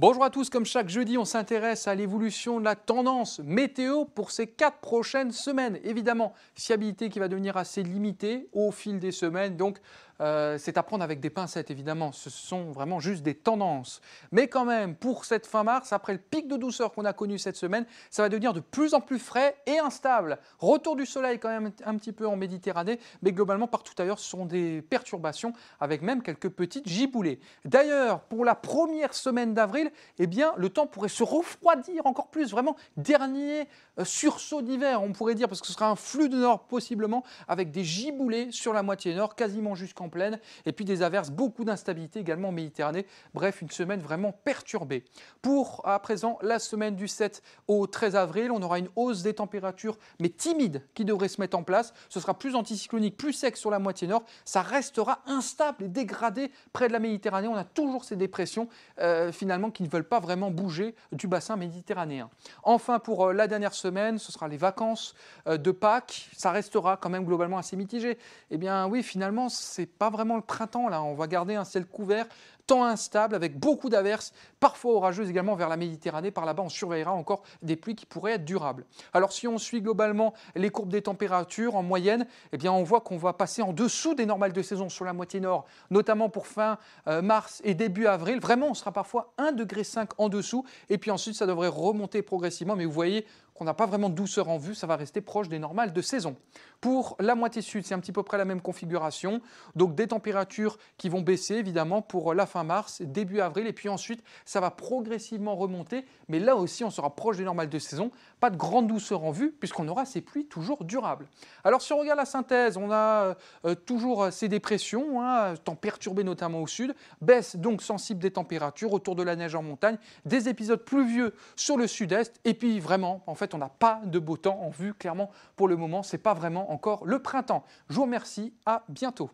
Bonjour à tous, comme chaque jeudi, on s'intéresse à l'évolution de la tendance météo pour ces 4 prochaines semaines. Évidemment, fiabilité qui va devenir assez limitée au fil des semaines, donc c'est à prendre avec des pincettes évidemment, ce sont vraiment juste des tendances. Mais quand même, pour cette fin mars, après le pic de douceur qu'on a connu cette semaine, ça va devenir de plus en plus frais et instable. Retour du soleil quand même un petit peu en Méditerranée, mais globalement partout ailleurs ce sont des perturbations avec même quelques petites giboulées. D'ailleurs, pour la première semaine d'avril, eh bien, le temps pourrait se refroidir encore plus, vraiment dernier sursaut d'hiver, on pourrait dire, parce que ce sera un flux de nord possiblement, avec des giboulées sur la moitié nord, quasiment jusqu'en plaine, et puis des averses, beaucoup d'instabilité également en Méditerranée. Bref, une semaine vraiment perturbée. Pour à présent la semaine du 7 au 13 avril, on aura une hausse des températures, mais timide, qui devrait se mettre en place. Ce sera plus anticyclonique, plus sec sur la moitié nord. Ça restera instable et dégradé près de la Méditerranée. On a toujours ces dépressions finalement qui ne veulent pas vraiment bouger du bassin méditerranéen. Enfin, pour la dernière semaine, ce sera les vacances de Pâques. Ça restera quand même globalement assez mitigé. Eh bien oui, finalement, c'est pas vraiment le printemps là. On va garder un ciel couvert, temps instable avec beaucoup d'averses, parfois orageuses également vers la Méditerranée. Par là-bas, on surveillera encore des pluies qui pourraient être durables. Alors si on suit globalement les courbes des températures en moyenne, eh bien on voit qu'on va passer en dessous des normales de saison sur la moitié nord, notamment pour fin mars et début avril. Vraiment, on sera parfois 1,5 degré en dessous et puis ensuite ça devrait remonter progressivement. Mais vous voyez qu'on n'a pas vraiment de douceur en vue, ça va rester proche des normales de saison. Pour la moitié sud, c'est un petit peu près la même configuration. Donc des températures qui vont baisser évidemment pour la fin mars, début avril, et puis ensuite ça va progressivement remonter. Mais là aussi, on sera proche des normales de saison. Pas de grande douceur en vue puisqu'on aura ces pluies toujours durables. Alors si on regarde la synthèse, on a toujours ces dépressions, temps perturbé notamment au sud, baisse donc sensible des températures, autour de la neige en montagne, des épisodes pluvieux sur le sud-est, et puis vraiment, en fait, on n'a pas de beau temps en vue, clairement, pour le moment, ce n'est pas vraiment encore le printemps. Je vous remercie, à bientôt.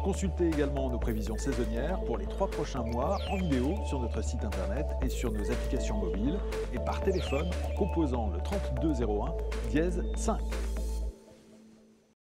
Consultez également nos prévisions saisonnières pour les 3 prochains mois en vidéo sur notre site internet et sur nos applications mobiles et par téléphone en composant le 3201 dièse 5.